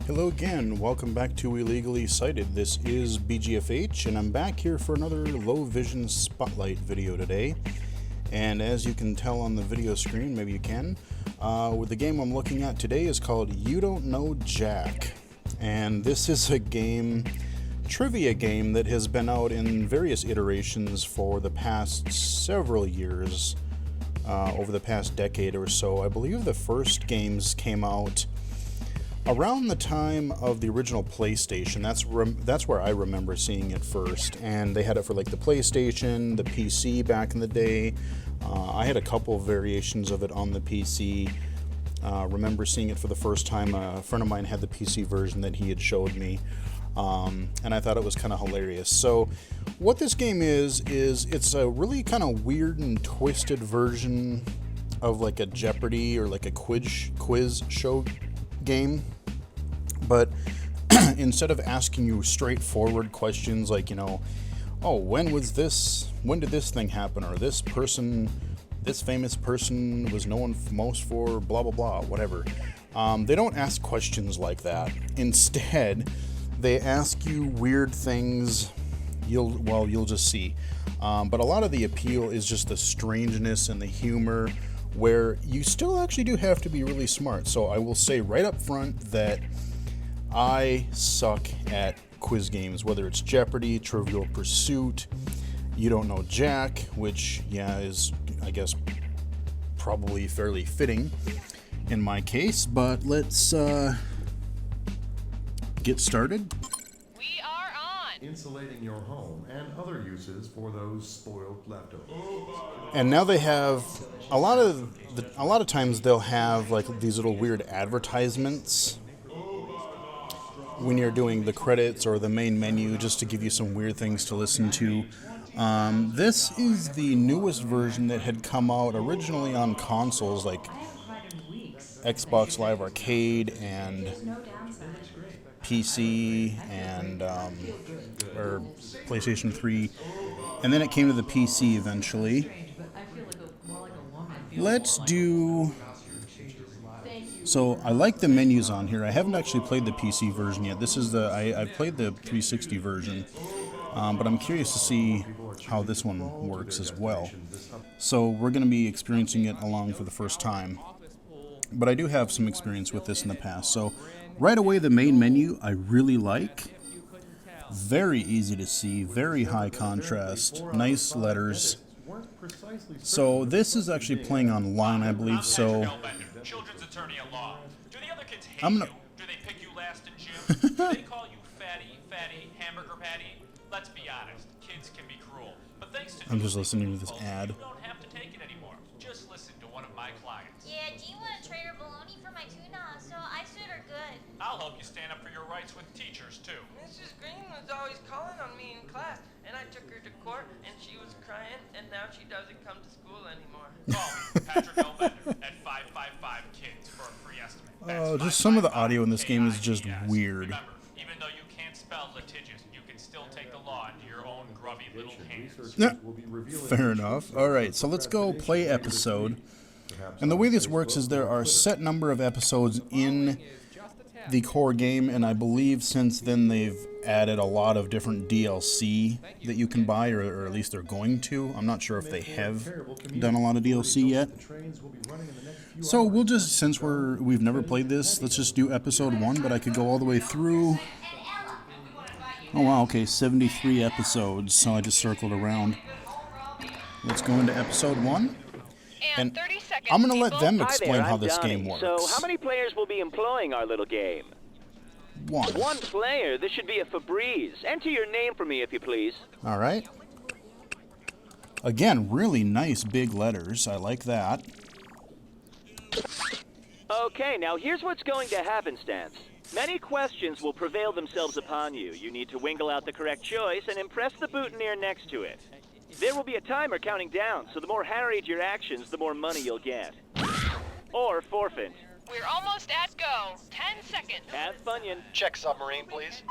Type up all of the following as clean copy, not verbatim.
Hello again, welcome back to Illegally Sighted. This is BGFH, and I'm back here for another low vision spotlight video today. And as you can tell on the video screen, maybe you can, with the game I'm looking at today is called You Don't Know Jack. And this is a trivia game that has been out in various iterations for the past several years, over the past decade or so. I believe the first games came out around the time of the original PlayStation. That's where I remember seeing it first, and they had it for like the PlayStation, the PC back in the day. I had a couple variations of it on the PC. Remember seeing it for the first time. A friend of mine had the PC version that he had showed me, and I thought it was kind of hilarious. So what this game is it's a really kind of weird and twisted version of like a Jeopardy or like a quiz show game. But instead of asking you straightforward questions like, oh, when did this thing happen, or this famous person was known most for blah blah blah, whatever, they don't ask questions like that. Instead, they ask you weird things. You'll just see. But a lot of the appeal is just the strangeness and the humor, where you still actually do have to be really smart. So I will say right up front that I suck at quiz games, whether it's Jeopardy, Trivial Pursuit, You Don't Know Jack, which, is, I guess, probably fairly fitting in my case. But let's get started. We are on! Insulating your home and other uses for those spoiled leftovers. And now they have a lot of times they'll have like these little weird advertisements when you're doing the credits or the main menu, just to give you some weird things to listen to. This is the newest version that had come out originally on consoles like Xbox Live Arcade and PC and or PlayStation 3, and then it came to the PC eventually. Let's do... So I like the menus on here. I haven't actually played the PC version yet. This is I've played the 360 version, but I'm curious to see how this one works as well. So we're going to be experiencing it along for the first time. But I do have some experience with this in the past. So right away, the main menu I really like. Very easy to see, very high contrast, nice letters. So this is actually playing online, I believe. So Children's attorney at law. Do the other kids hate I'm you? gonna... Do they pick you last in gym? Do they call you fatty, hamburger patty? Let's be honest, kids can be cruel. But thanks to I'm just listening to this ad. You don't have to take it anymore. Just listen to one of my clients. Yeah, do you want to trade her bologna for my tuna? So I said are good. I'll help you stand up for your rights with teachers, too. Mrs. Green was always calling on me in class, and I took her to court, and she was crying, and now she doesn't come to school anymore. Call me, Patrick Elbender, at 555-KIDS for a free estimate. Oh, just some of the audio in this game is just weird. Remember, even though you can't spell litigious, you can still take the law into your own grubby little hands. Yeah, fair enough. Alright, so let's go play episode. And the way this works is there are a set number of episodes in the core game, and I believe since then they've added a lot of different DLC that you can buy, or at least they're going to. I'm not sure if they have done a lot of DLC yet. So we'll just, since we've never played this, let's just do episode 1, but I could go all the way through. Oh wow, okay, 73 episodes, so I just circled around. Let's go into episode 1. And 30 seconds, I'm going to let them Hi explain there, how I'm this Donnie. game works. So, how many players will be employing our little game? One player. This should be a Febreze. Enter your name for me, if you please. All right. Again, really nice big letters. I like that. Okay, now here's what's going to happen, Stance. Many questions will prevail themselves upon you. You need to wingle out the correct choice and impress the boutonniere next to it. There will be a timer counting down, so the more harried your actions, the more money you'll get. Or forfeit. we're almost at go. 10 seconds. Have Funyun. Check submarine, please.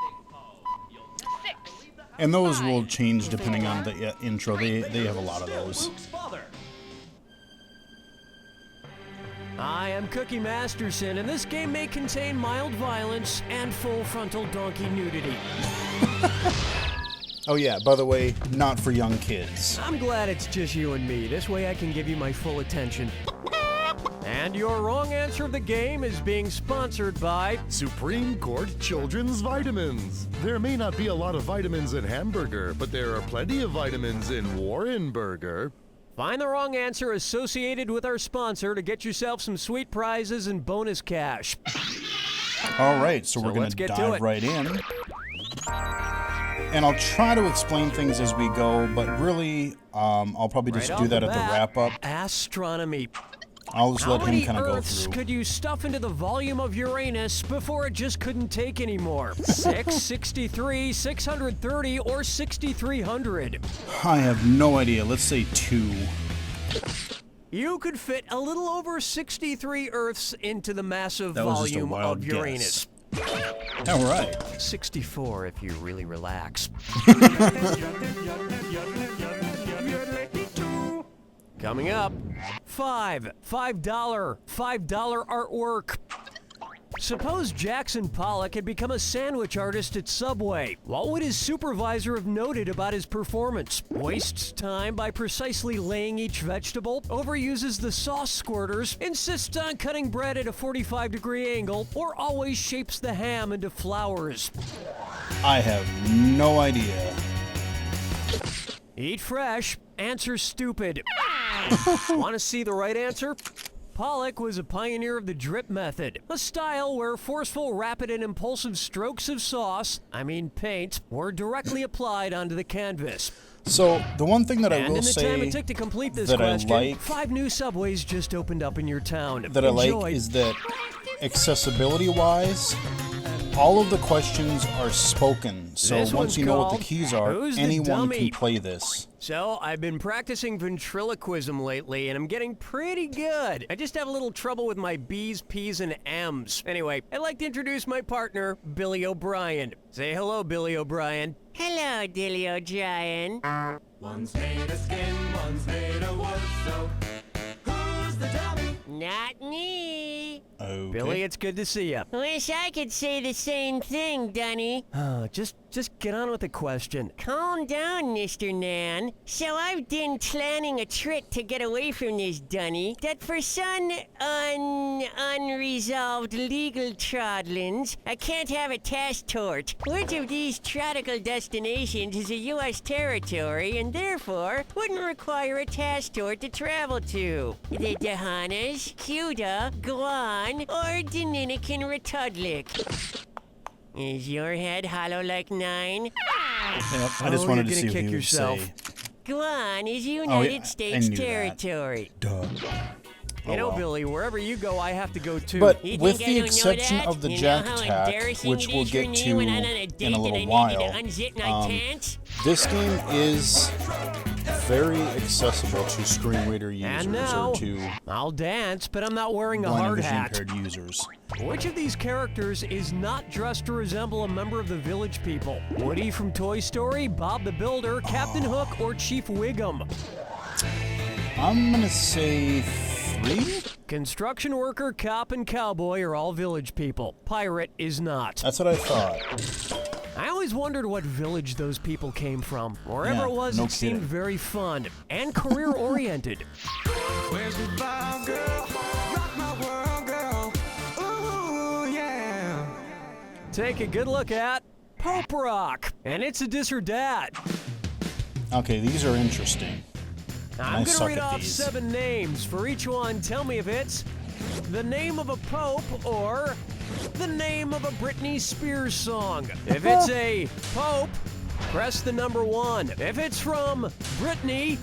6. And those will change depending on the intro. They have a lot of those. I am Cookie Masterson, and this game may contain mild violence and full frontal donkey nudity. Oh yeah, by the way, not for young kids. I'm glad it's just you and me. This way I can give you my full attention. And your wrong answer of the game is being sponsored by Supreme Court Children's Vitamins. There may not be a lot of vitamins in hamburger, but there are plenty of vitamins in Warren Burger. Find the wrong answer associated with our sponsor to get yourself some sweet prizes and bonus cash. All right, so we're going let's to get to dive it. right in. And I'll try to explain things as we go, but really, I'll probably just Right do off that the at the bat, wrap-up. Astronomy. I'll just How let him many kind of go Earths through. could you stuff into the volume of Uranus before it just couldn't take anymore? 6, 63, 630, or 6,300? I have no idea. Let's say 2. You could fit a little over 63 Earths into the massive That was just a volume wild of guess. Uranus. All right. 64 if you really relax. Coming up, $5 artwork. Suppose Jackson Pollock had become a sandwich artist at Subway. What would his supervisor have noted about his performance? Wastes time by precisely laying each vegetable, overuses the sauce squirters, insists on cutting bread at a 45-degree angle, or always shapes the ham into flowers. I have no idea. Eat fresh, answer stupid. Want to see the right answer? Pollock was a pioneer of the drip method, a style where forceful, rapid, and impulsive strokes of paint, were directly applied onto the canvas. So, the one thing that I And will in the say time it took to complete this that I question, like- 5 new subways just opened up in your town. that I Enjoy. like is that accessibility-wise, all of the questions are spoken. So This once one's you know what the called keys are, Who's the anyone Dummy? can play this. So, I've been practicing ventriloquism lately, and I'm getting pretty good. I just have a little trouble with my B's, P's, and M's. Anyway, I'd like to introduce my partner, Billy O'Brien. Say hello, Billy O'Brien. Hello, Billy O'Brien. One's made of skin, one's made of wood, so who's the dummy? Not me. Okay. Billy, it's good to see you. Wish I could say the same thing, Dunny. Just get on with the question. Calm down, Mr. Nan. So I've been planning a trick to get away from this, Dunny. That for some unresolved legal trodlings, I can't have a task tort. Which of these tropical destinations is a U.S. territory and therefore wouldn't require a task tort to travel to? The Bahamas, Cuba, Guam, or Dominican Republic? Is your head hollow like 9? Yep, I just Oh, wanted to you're see gonna if kick he would yourself. say, Guam is I United States knew that. territory. duh. You know, well. Billy, wherever you go, I have to go too. But You with think I the don't know exception that? of the You know jack how tack, embarrassing which it we'll is for get me to when I'm on a date in a and little I while, need you to unzip my pants? this game is very accessible to screen reader users And now, or to I'll dance, but I'm not wearing a blind and hard vision hat. impaired users. Which of these characters is not dressed to resemble a member of the Village People? Woody from Toy Story, Bob the Builder, Captain Hook, or Chief Wiggum? I'm gonna say 3? Construction worker, cop, and cowboy are all Village People. Pirate is not. That's what I thought. I always wondered what village those people came from. Wherever Yeah, it was, no it seemed kidding. very fun and career-oriented. Where's your vibe, girl? Rock my world, girl. Ooh, yeah. Take a good look at Pope Rock, and it's a dis or dat. Okay, these are interesting. I'm I gonna suck read at off these. 7 names. For each one, tell me if it's the name of a pope or the name of a Britney Spears song. If it's a pope, press the number 1. If it's from Britney,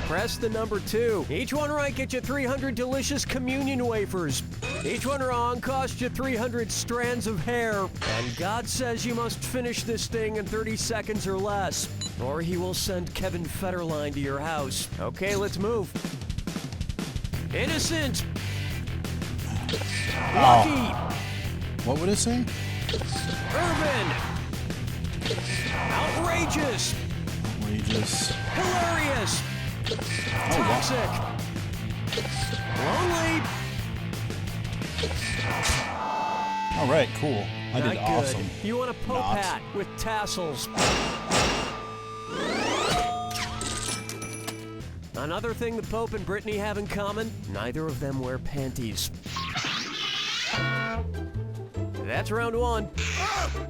press the number 2. Each one right gets you 300 delicious communion wafers. Each one wrong costs you 300 strands of hair. And God says you must finish this thing in 30 seconds or less, or he will send Kevin Federline to your house. Okay, let's move. Innocent. Lucky. What would it say? Urban. Outrageous. Outrageous. Hilarious. Oh, wow. Toxic. Lonely. All right, cool. I did Not awesome. good. You want a Pope Not. hat with tassels. Another thing the Pope and Brittany have in common, neither of them wear panties. That's round one.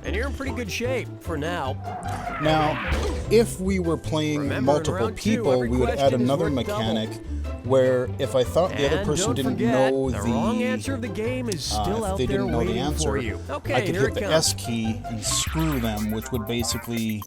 And you're in pretty good shape for now. Now, if we were playing Remember, in multiple round two, people, every we would add question is another worth mechanic where if I thought the other And person don't didn't forget, know the wrong answer of the game is still if out they there didn't know the waiting answer, for you. Okay, I could here hit it the comes. S key and screw them, which would basically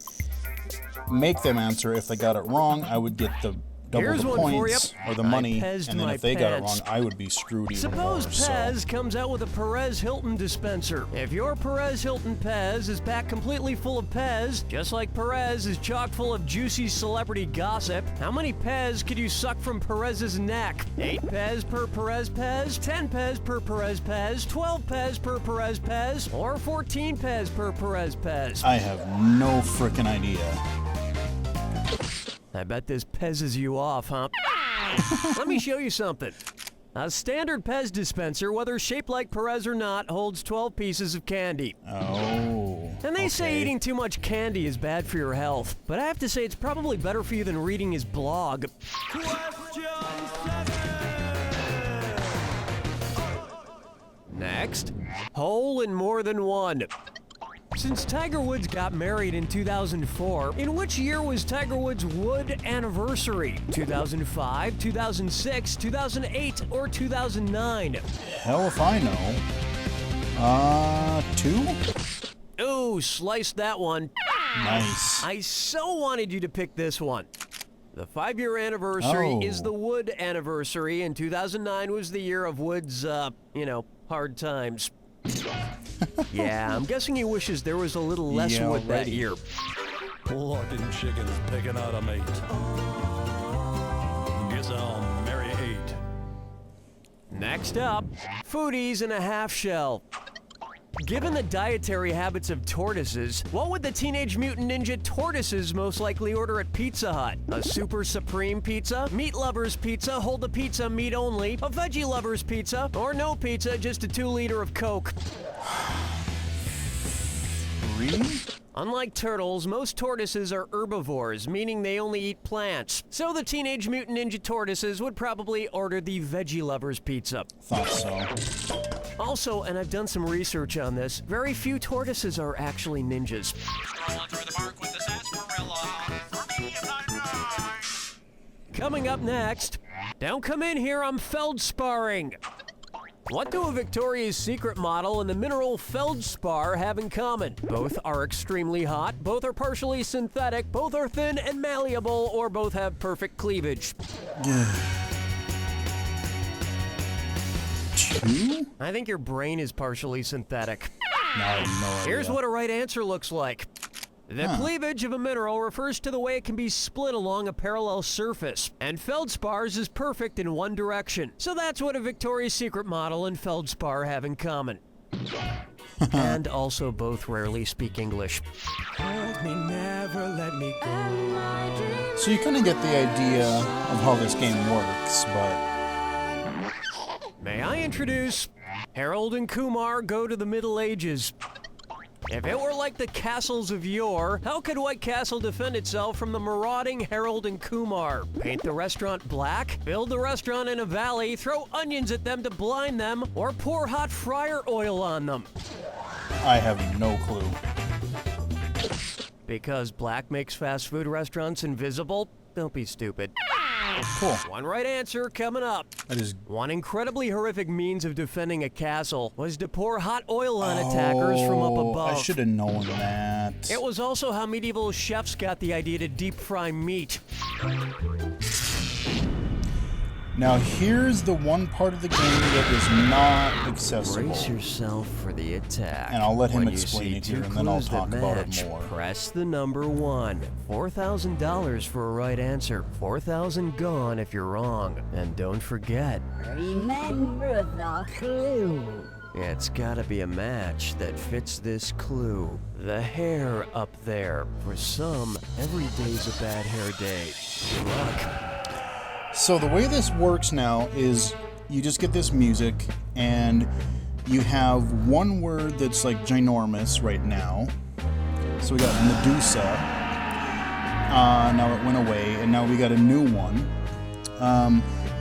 make them answer. If they got it wrong, I would get the double Here's the one for points you. or the I money, pezzed and then my if they got it pants. wrong, I would be screwed even Suppose more. So. Pez comes out with a Perez Hilton dispenser. If your Perez Hilton Pez is packed completely full of Pez, just like Perez is chock full of juicy celebrity gossip, how many Pez could you suck from Perez's neck? 8 Pez per Perez Pez, 10 Pez per Perez Pez, 12 Pez per Perez Pez, or 14 Pez per Perez Pez? I have no frickin' idea. I bet this pezzes you off, huh? Let me show you something. A standard Pez dispenser, whether shaped like Perez or not, holds 12 pieces of candy. Oh. And they say okay. eating too much candy is bad for your health. But I have to say it's probably better for you than reading his blog. Next, hole in more than one. Since Tiger Woods got married in 2004, in which year was Tiger Woods' wood anniversary? 2005, 2006, 2008, or 2009? Hell if I know. 2? Ooh, sliced that one. Nice. I so wanted you to pick this one. The 5-year anniversary Oh. is the Wood anniversary, and 2009 was the year of Wood's, hard times. Yeah, I'm guessing he wishes there was a little less Yeah, wood that alrighty. year. Fucking chickens picking out a mate. Guess I'll marry 8. Next up, foodies in a half shell. Given the dietary habits of tortoises, what would the Teenage Mutant Ninja Tortoises most likely order at Pizza Hut? A Super Supreme Pizza? Meat Lovers Pizza? Hold the pizza meat only? A Veggie Lovers Pizza? Or no pizza, just a 2-liter of Coke? 3? Unlike turtles, most tortoises are herbivores, meaning they only eat plants. So the Teenage Mutant Ninja Tortoises would probably order the Veggie Lovers Pizza. Thought so. Also, and I've done some research on this, very few tortoises are actually ninjas. Strolling through the park with the sarsaparilla. For me, if I'm right. Coming up next, don't come in here, I'm feldsparring. What do a Victoria's Secret model and the mineral feldspar have in common? Both are extremely hot, both are partially synthetic, both are thin and malleable, or both have perfect cleavage. 2? I think your brain is partially synthetic. No, I have no idea. Here's what a right answer looks like. The cleavage of a mineral refers to the way it can be split along a parallel surface, and feldspars is perfect in one direction. So that's what a Victoria's Secret model and feldspar have in common. And also both rarely speak English. Hold me, never let me go. So you kind of get the idea of how this game works, but May I introduce Harold and Kumar Go to the Middle Ages. If it were like the castles of yore, how could White Castle defend itself from the marauding Harold and Kumar? Paint the restaurant black, build the restaurant in a valley, throw onions at them to blind them, or pour hot fryer oil on them? I have no clue. Because black makes fast food restaurants invisible? Don't be stupid. Cool. One right answer coming up. That is. One incredibly horrific means of defending a castle was to pour hot oil on attackers from up above. I should have known that. It was also how medieval chefs got the idea to deep fry meat. Now here's the one part of the game that is not accessible. Brace yourself for the attack. And I'll let him When you explain see it here, two and then I'll clues that talk about it match, more. Press the number 1. $4,000 for a right answer. 4,000 gone if you're wrong. And don't forget, Remember the clue. it's gotta be a match that fits this clue. The hair up there. For some, every day's a bad hair day. Good luck. So the way this works now is you just get this music, and you have one word that's like ginormous right now. So we got Medusa. Now it went away, and now we got a new one.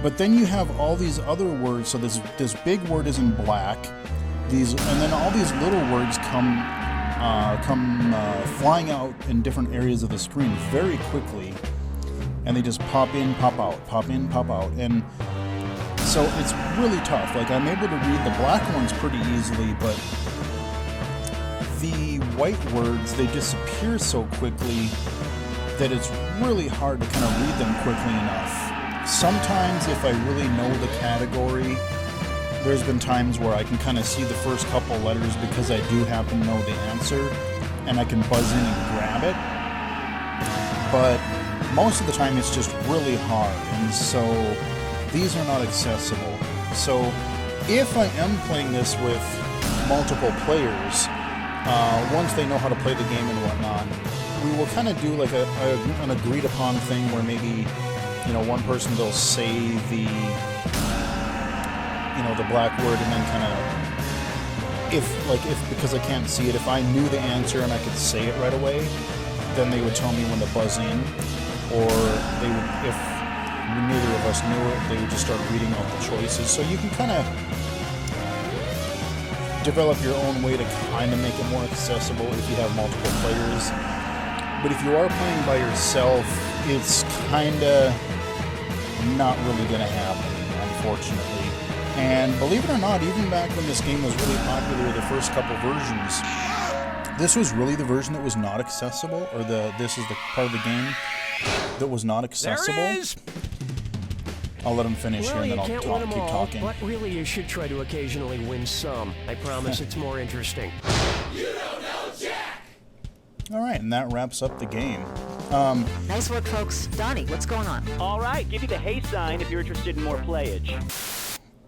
But then you have all these other words. So this big word is in black. And then all these little words come flying out in different areas of the screen very quickly, and they just pop in, pop out, pop in, pop out, and so it's really tough. Like, I'm able to read the black ones pretty easily, but the white words, they disappear so quickly that it's really hard to kind of read them quickly enough. Sometimes, if I really know the category, there's been times where I can kind of see the first couple letters because I do happen to know the answer, and I can buzz in and grab it. But most of the time it's just really hard, and so these are not accessible. So if I am playing this with multiple players, once they know how to play the game and whatnot, we will kind of do like an agreed upon thing where maybe, you know, one person will say the black word, and then kind of, if because I can't see it, if I knew the answer and I could say it right away, then they would tell me when to buzz in, or they would, if neither of us knew it, they would just start reading out the choices. So you can kind of develop your own way to kind of make it more accessible if you have multiple players. But if you are playing by yourself, it's kind of not really going to happen, unfortunately. And believe it or not, even back when this game was really popular, the first couple versions, this was really the version that was not accessible, or this is the part of the game that was not accessible. There it is. I'll let him finish here, and then I'll keep talking. But really, you should try to occasionally win some. I promise it's more interesting. You don't know Jack! Alright, and that wraps up the game. Nice work, folks. Donnie, what's going on? All right, give me the hey sign if you're interested in more playage.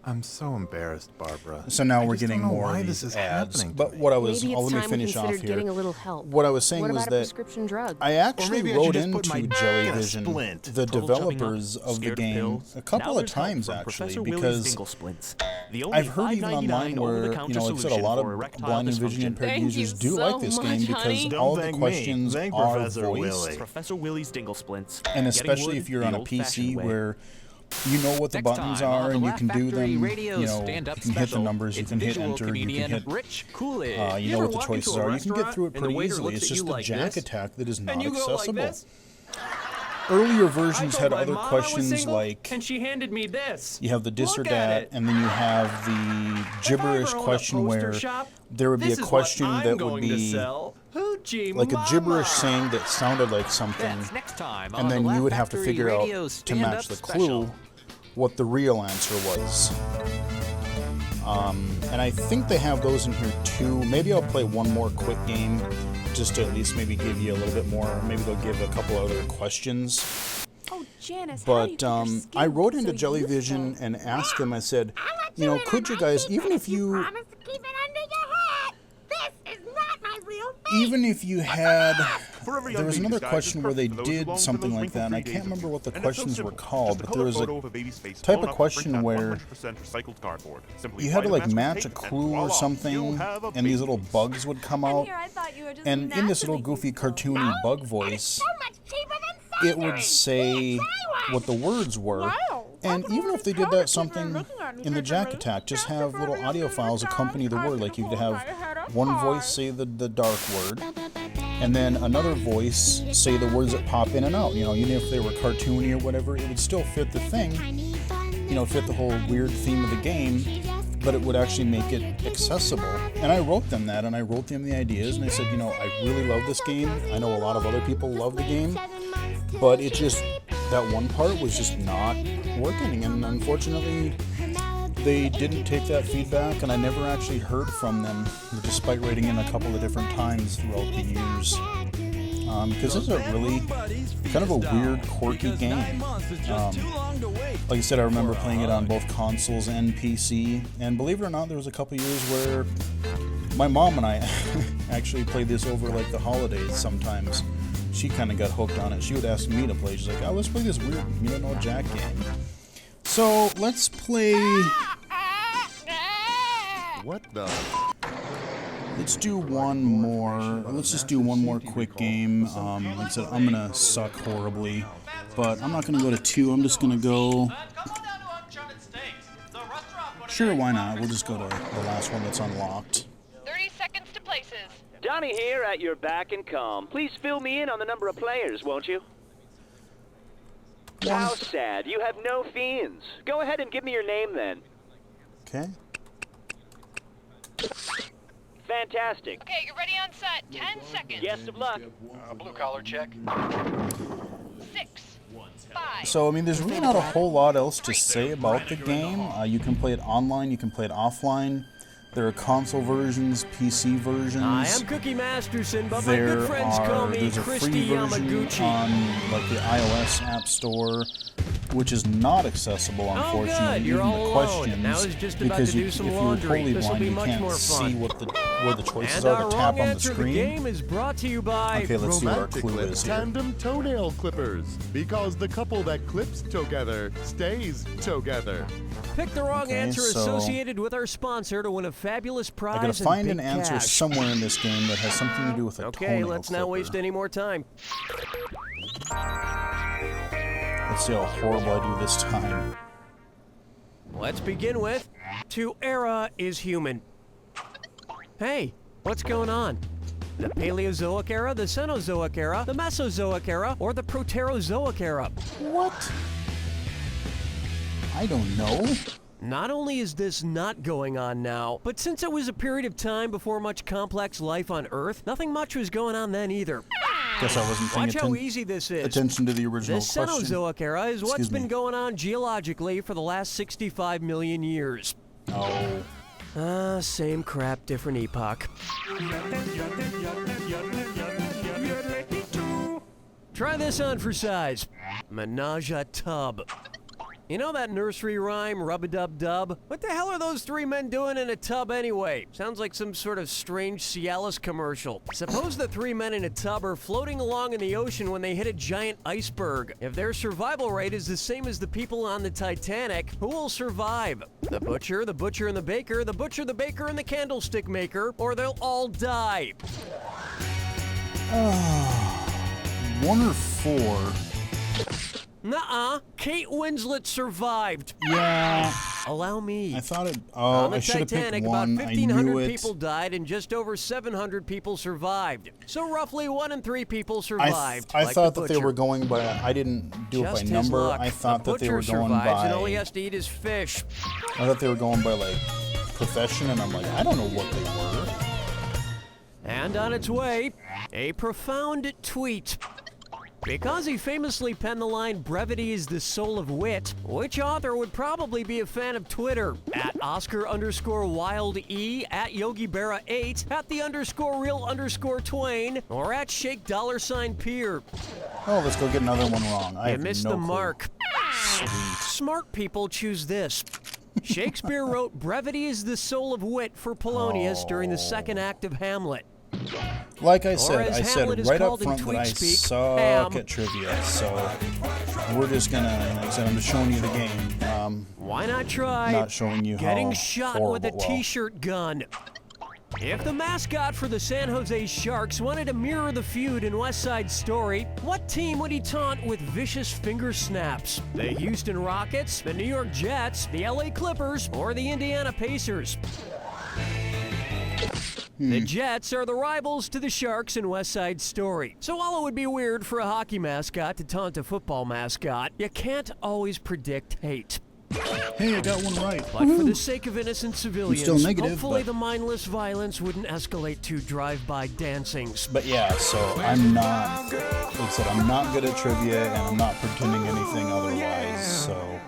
I'm so embarrassed, Barbara. So now we're just getting don't know more why of this these is ads. happening But to me. what I was, Maybe it's let me time finish we off considered here. getting a little help. What I was saying What was about a that prescription drug? I actually maybe I wrote should just put into my Jellyvision, splint. the Total developers chubbing up, of the scared game, pills. a couple Now of there's hope times from actually, Professor Willie's because Dingle Splints. The only I've heard even online $5.99 where, over-the-counter you know, like I said, a solution lot for of erectile blind and vision dysfunction. impaired Thank users you do so like this game much, because honey. all Don't the thank questions me. Thank are Professor voiced. Willie. Professor Willie's Dingle Splints. And Getting especially wood if you're the on a old-fashioned PC way. where you know what the Next buttons time are on and the you Laugh can do Factory them, Radio's you know, you stand-up can hit the special. numbers, you It's can hit visual enter, you can comedian hit, Rich Coolidge. you know what the choices are. You can get through it pretty easily. It's just a jack attack that is not accessible. Earlier versions had other questions like, and she handed me this. you have the dis or Look at dat, it. and then you have the gibberish owned a question poster where shop, there would be a this is what question I'm that would going to be sell. Hoochie like a mama. gibberish saying that sounded like something, That's next time on and then the you Laugh would have to Factory figure out Radio's to match stand-up the clue special. what the real answer was. And I think they have those in here too. Maybe I'll play one more quick game just to at least maybe give you a little bit more. Maybe they'll give a couple other questions. Oh, Janice, But I wrote into Jellyvision and asked them, I said, you know, could you guys, even if you had, there was another question where they did something like that, and I can't remember what the questions were called, but there was a type of question where you had to like match a clue or something, and these little bugs would come out, and in this little goofy cartoony bug voice, it would say what the words were. And even if they did that something in the jack attack, just have little audio files accompany the word. Like you could have one voice say the dark word, and then another voice say the words that pop in and out. You know, even if they were cartoony or whatever, it would still fit the thing. You know, fit the whole weird theme of the game, but it would actually make it accessible. And I wrote them that, and I wrote them the ideas, and I said, you know, I really love this game. I know a lot of other people love the game, but it just, that one part was just not working, and unfortunately they didn't take that feedback, and I never actually heard from them, despite writing in a couple of different times throughout the years. Because this is a really kind of a weird, quirky game. Like I said, I remember playing it on both consoles and PC, and believe it or not, there was a couple years where my mom and I actually played this over like the holidays sometimes. She kind of got hooked on it. She would ask me to play. She's like, oh, let's play this weird, you don't know, Jack game. So let's play. What the? Let's do one more. Let's just do one more quick game. Like I said, I'm gonna suck horribly, but I'm not gonna go to 2. I'm just gonna go. Sure, why not? We'll just go to the last one that's unlocked. 30 seconds to places. Donnie here at your back and calm. Please fill me in on the number of players, won't you? How sad. You have no fiends. Go ahead and give me your name then. Okay. Fantastic. Okay, you're ready on set. 10 seconds. Best of luck. Blue collar check. 6, 5. So, I mean, there's really not a whole lot else to say about the game. You can play it online, you can play it offline. There are console versions, PC versions. I am Cookie Masterson, but my good friends call me There's a Christy free version Yamaguchi. on like the iOS App Store, which is not accessible, unfortunately. Oh, good. You're even all the alone. questions, Now is just about because to do some if laundry. you're totally This'll blind, be you much can't more see fun. where the choices And are our to tap wrong on the answer to the screen. game is brought to you by Okay, let's see what our Romantic clue Lip is here. Tandem Toenail Clippers. Because the couple that clips together stays together. Pick the wrong Okay, answer so- associated with our sponsor to win a fabulous prize I gotta and find big an answer cash. somewhere in this game that has something to do with a Okay, toenail let's not clipper. waste any more time. Let's see how horrible I do this time. Let's begin with to era is human. Hey, what's going on? The Paleozoic era, the Cenozoic era, the Mesozoic era, or the Proterozoic era? What? I don't know. Not only is this not going on now, but since it was a period of time before much complex life on Earth, nothing much was going on then either. Guess I wasn't paying Watch how easy this is. attention to the original The question. Cenozoic era is what's Excuse me. been going on geologically for the last 65 million years. Oh. Same crap, different epoch. Try this on for size. Menage a tub. You know that nursery rhyme, rub-a-dub-dub? What the hell are those 3 men doing in a tub anyway? Sounds like some sort of strange Cialis commercial. Suppose the 3 men in a tub are floating along in the ocean when they hit a giant iceberg. If their survival rate is the same as the people on the Titanic, who will survive? The butcher, the butcher and the baker, the butcher, the baker, and the candlestick maker, or they'll all die. 1 or 4. Nuh-uh. Kate Winslet survived. Yeah. Allow me. I thought it. On Oh, the I should have picked Titanic, one. about I knew 1,500 it. people died and just over 700 people survived. So roughly 1 in 3 people survived. I like thought the that they butcher. were going by. I didn't do Just it by his number. luck. I thought the that they were butcher going survives and all by. he has to eat is fish. I thought they were going by like profession, and I'm like, I don't know what they were. And on its way, a profound tweet. Because he famously penned the line, "Brevity is the soul of wit," which author would probably be a fan of Twitter? At Oscar_WildE, at YogiBerra8, at @the_real_Twain, or at Shake$Pier. Oh, let's go get another one wrong. I You have missed no the clue. mark. Sweet. Smart people choose this. Shakespeare wrote "Brevity is the soul of wit" for Polonius during the second act of Hamlet. Like I Or said, as I Hamlet said is right up called in front that I tweet speak, suck ham. at trivia. So we're just gonna, like I said, I'm just showing you the game. Why not try Not showing you getting how shot with a horrible- well, t-shirt gun? If the mascot for the San Jose Sharks wanted to mirror the feud in West Side Story, what team would he taunt with vicious finger snaps? The Houston Rockets, the New York Jets, the LA Clippers, or the Indiana Pacers? The Jets are the rivals to the Sharks in West Side Story. So while it would be weird for a hockey mascot to taunt a football mascot, you can't always predict hate. Hey, I got one right. But for the sake of innocent civilians, still negative, hopefully but- the mindless violence wouldn't escalate to drive-by dancings. But yeah, so I'm not, like I said, I'm not good at trivia, and I'm not pretending anything otherwise, so.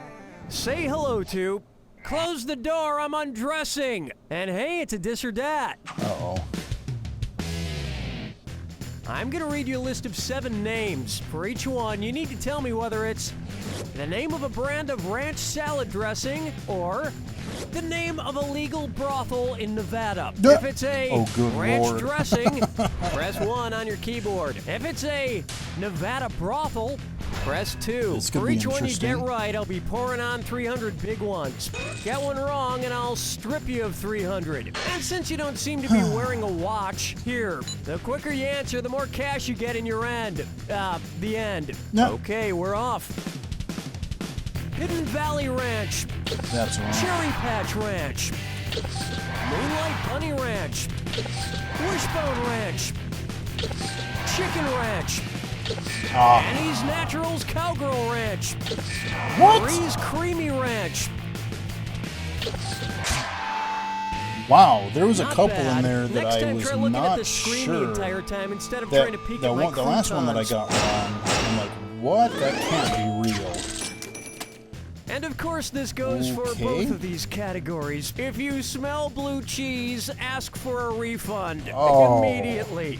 Say hello to, close the door, I'm undressing, and hey, it's a dis or dat. Uh-oh. I'm gonna read you a list of 7 names. For each one, you need to tell me whether it's the name of a brand of ranch salad dressing or the name of a legal brothel in Nevada. Duh. If it's a Oh, good ranch Lord. dressing, press 1 on your keyboard. If it's a Nevada brothel, Press 2. This could For be each one you get interesting. right, I'll be pouring on 300 big ones. Get one wrong, and I'll strip you of 300. And since you don't seem to be wearing a watch, here, the quicker you answer, the more cash you get in your end. The end. No. Okay, we're off. Hidden Valley Ranch. That's wrong. Cherry Patch Ranch. Moonlight Bunny Ranch. Wishbone Ranch. Chicken Ranch. Annie's Naturals Cowgirl Ranch. What? Marie's Creamy Ranch. Wow, there was a Not couple bad. in there that Next I time, was try looking at not the screen sure. the entire time instead of That, trying to peek the at my one, the last one that I croutons. got wrong, I'm like, what? That can't be real. And of course, this goes for Okay. both of these categories. If you smell blue cheese, ask for a refund Oh. immediately.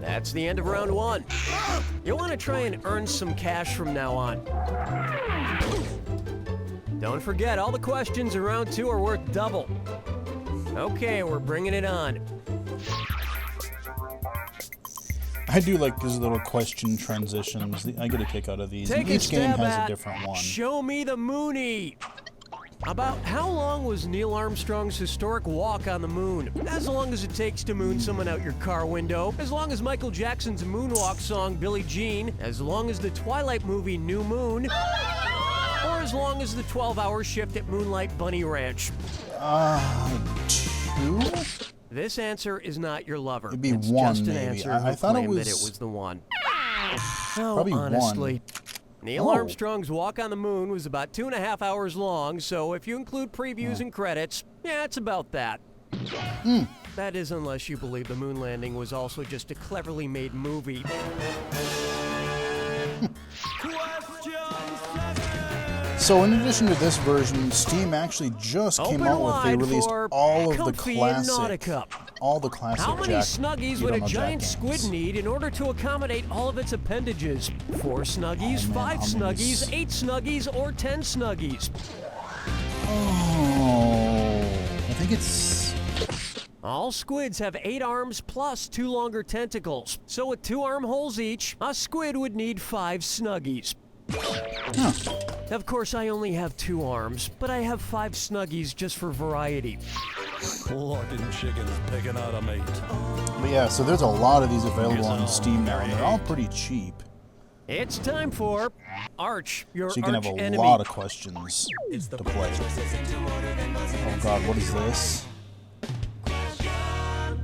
That's the end of round 1. You'll want to try and earn some cash from now on. Don't forget, all the questions in round 2 are worth double. Okay, we're bringing it on. I do like these little question transitions. I get a kick out of these. Take a Each game stab has a at different one. Show me the Moonie. About how long was Neil Armstrong's historic walk on the moon? As long as it takes to moon someone out your car window. As long as Michael Jackson's moonwalk song Billie Jean. As long as the Twilight movie New Moon. Or as long as the 12-hour shift at Moonlight Bunny Ranch. 2? This answer is not your lover. It'd be it's one, just an maybe. answer I who thought it claimed that was- it was the one. Oh, Probably honestly. one. Neil Oh. Armstrong's walk on the moon was about 2.5 hours long, so if you include previews and credits, yeah, it's about that. That is, unless you believe the moon landing was also just a cleverly made movie. So in addition to this version, Steam actually just came Open out with, they wide released for all of the Comfy classic, Nautica. all the classic How many Jack, Snuggies you would don't a know, giant Jack squid games. need in order to accommodate all of its appendages? 4 Snuggies, Oh, man, 5 how many Snuggies, 8 Snuggies, or 10 Snuggies? Oh, I think it's... All squids have 8 arms plus 2 longer tentacles. So with 2 armholes each, a squid would need 5 Snuggies. Huh. Of course, I only have 2 arms, but I have 5 Snuggies just for variety. Looking chickens picking out a mate. But yeah, so there's a lot of these available on Steam now, and they're all pretty cheap. It's time for Arch, your So you can arch have a enemy. lot of questions to play. Oh god, what is this?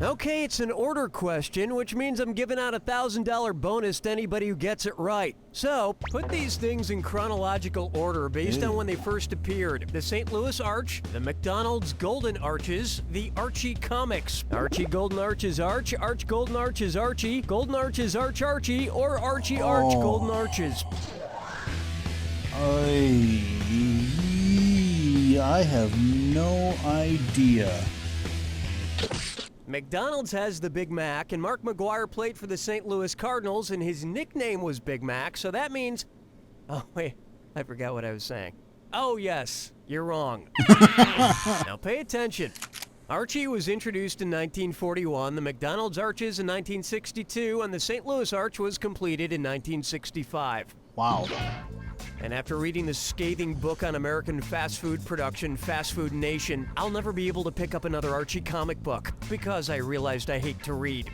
Okay, it's an order question, which means I'm giving out a $1,000 bonus to anybody who gets it right. So, put these things in chronological order based on when they first appeared. The St. Louis Arch, the McDonald's Golden Arches, the Archie comics. Archie Golden Arches Arch, Arch Golden Arches Archie, Golden Arches Arch Archie, or Archie Arch Oh. Golden Arches. I have no idea. McDonald's has the Big Mac, and Mark McGuire played for the St. Louis Cardinals, and his nickname was Big Mac, so that means... Oh, wait, I forgot what I was saying. Oh, yes, you're wrong. Now pay attention. Archie was introduced in 1941, the McDonald's Arches in 1962, and the St. Louis Arch was completed in 1965. Wow. And after reading the scathing book on American fast food production, Fast Food Nation, I'll never be able to pick up another Archie comic book because I realized I hate to read.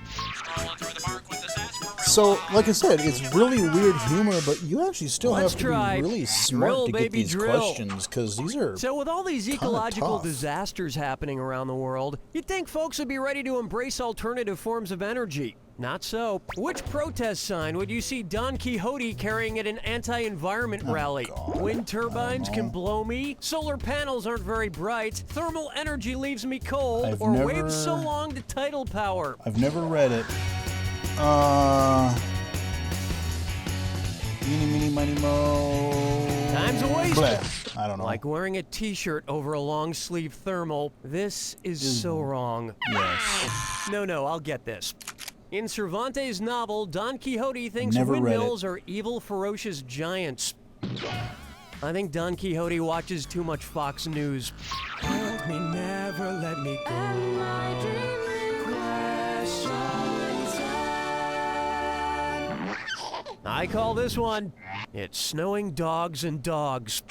So, like I said, it's really weird humor, but you actually still Let's have to try be really smart Drill, to get baby, these drill. questions, because these are... So with all these kinda ecological tough. disasters happening around the world, you'd think folks would be ready to embrace alternative forms of energy. Not so. Which protest sign would you see Don Quixote carrying at an anti-environment rally? Wind turbines can blow me, solar panels aren't very bright, thermal energy leaves me cold, I've or never- waves so long to tidal power. I've never read it. Meeny, meeny, miny, mo. Time's a waste. Bleh. I don't know. Like wearing a t-shirt over a long sleeve thermal. This is so wrong. Yes. No, I'll get this. In Cervantes' novel, Don Quixote thinks Never read windmills are evil, ferocious giants. I think Don Quixote watches too much Fox News. Help me, never let me go. I call this one, It's Snowing Dogs and Dogs.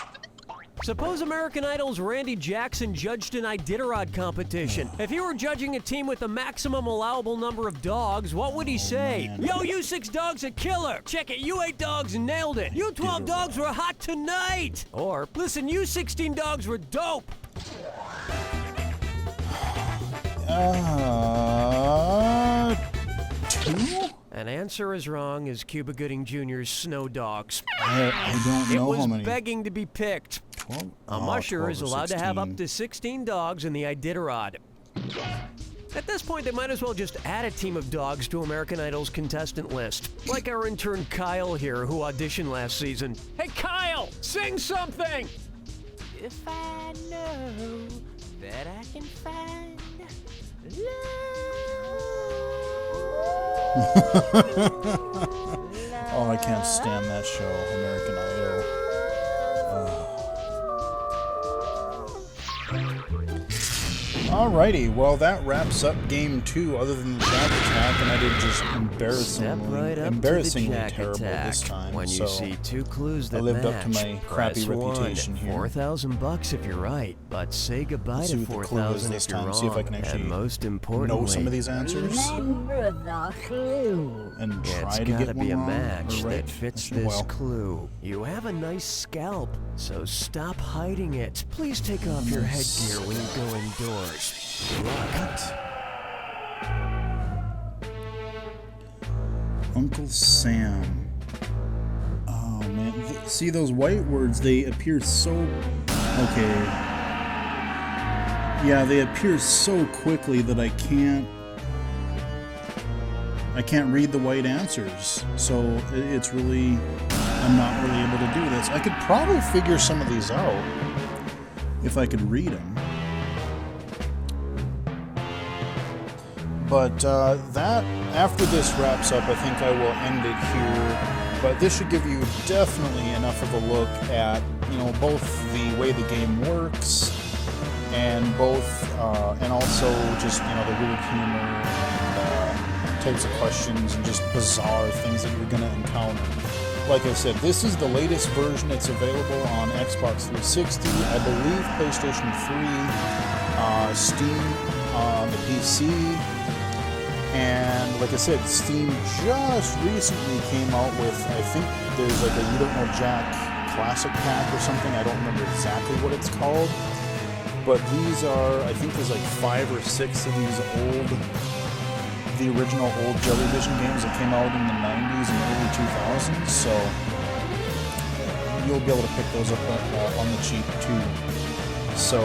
Suppose American Idol's Randy Jackson judged an Iditarod competition. If he were judging a team with the maximum allowable number of dogs, what would he say? man. Yo, you 6 dogs a killer. Check it, you 8 dogs nailed it. You 12 dogs were hot tonight. Or, listen, you 16 dogs were dope. 2? An answer as wrong as Cuba Gooding Jr.'s Snow Dogs. I don't know how many. It was begging to be picked. 12? A musher 12 is or allowed to have 16. up to 16 dogs in the Iditarod. At this point, they might as well just add a team of dogs to American Idol's contestant list. Like our intern Kyle here, who auditioned last season. Hey Kyle, sing something! If I know that I can find Oh, I can't stand that show, American Idol. Alrighty, well that wraps up game 2, other than the Jack Attack, and I did just embarrassingly terrible this time. When you see 2 clues that I lived match, up to my crappy press 1. reputation here. $4,000 if you're right, but say goodbye Let's to see what the clue is $4,000 this if you're time. wrong. See if I can actually and most importantly, know some of these answers Remember the clue. and try it's to gotta get be one a wrong match or right. that fits Well, this clue. You have a nice scalp, so stop hiding it. Please take off your headgear when you go indoors. Uncle Sam. Oh man, see those white words? They appear so. Okay. Yeah, they appear so quickly that I can't read the white answers. So it's really, I'm not really able to do this. I could probably figure some of these out if I could read them. But that, after this wraps up, I think I will end it here. But this should give you definitely enough of a look at, you know, both the way the game works and and also just, you know, the weird humor and types of questions and just bizarre things that you're going to encounter. Like I said, this is the latest version. It's available on Xbox 360, I believe PlayStation 3, Steam on the PC. And like I said, Steam just recently came out with, I think there's like a You Don't Know Jack Classic Pack or something. I don't remember exactly what it's called. But these are, I think there's like 5 or 6 of these the original old Jellyvision games that came out in the 90s and early 2000s. So you'll be able to pick those up on the cheap too. So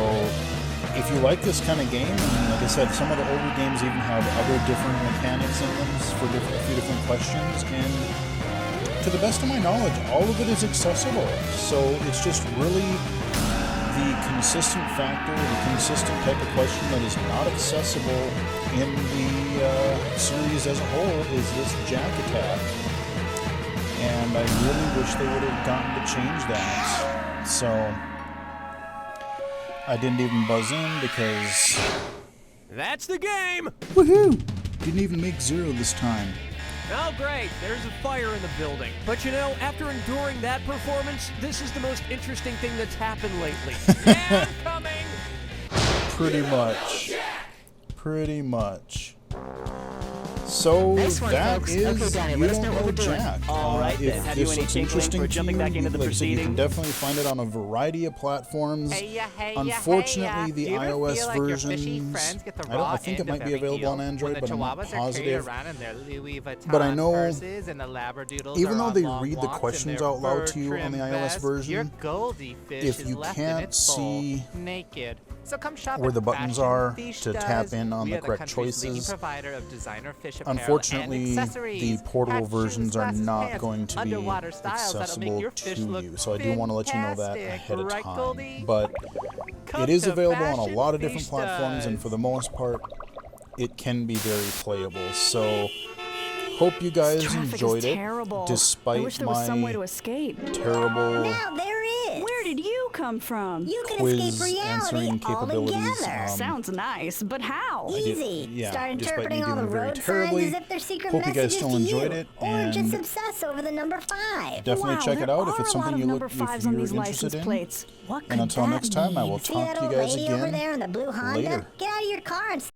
if you like this kind of game, and like I said, some of the older games even have other different mechanics in them for a few different questions, and to the best of my knowledge, all of it is accessible. So it's just really the consistent factor, the consistent type of question that is not accessible in the series as a whole is this Jack Attack. And I really wish they would have gotten to change that. So I didn't even buzz in because... That's the game! Woohoo! Didn't even make 0 this time. Oh, great. There's a fire in the building. But you know, after enduring that performance, this is the most interesting thing that's happened lately. Yeah, I'm coming! Pretty much. Pretty much. So Nice one, that folks. is Okay, Donnie, You let us Don't know what Know we're doing. Jack. All right, then. If Have you this any looks tinkling interesting for to jumping you, back into the like I said, you can proceedings? definitely find it on a variety of platforms. Unfortunately, the Do you ever iOS feel like your fishy versions, friends get the I raw think it end might of be every available on deal? Android, When but the I'm not Chihuahuas are carried positive. around in their Louis Vuitton But I know, purses and the Labradoodles even are though on they long read the walks in questions their out loud to you on fur-trimmed the iOS vests, your version, Goldie fish if is you left in can't its bowl, see naked. So come shop where at the buttons Fashion are Fiche to does. tap in on We the are correct country's leading choices, provider of designer fish apparel unfortunately, and the accessories. portable Hats, versions shoes, are glasses, not pants, going to be underwater styles that'll make accessible your fish to look you. So I do want to let you know that fantastic, ahead of right, time. Goldie? But Come it is to available on a Fashion lot of different Fiche platforms, and does. for the most part, it can be very playable. So hope you guys enjoyed it, despite my escape. terrible Now there is. Where did you come from? You can quiz escape reality answering capabilities. altogether. Sounds nice, but how? Easy. yeah, Start just by interpreting all the doing very road signs terribly. as if they're secret Hope you guys messages still to enjoyed you, it, or just and obsess over the number 5. definitely Wow, check it there out if are it's a lot something of you number look if 5s on you're these interested license in. plates. What could And until that next time, I will See talk that to you old guys lady over again there in the blue Honda? later. Get out of your car and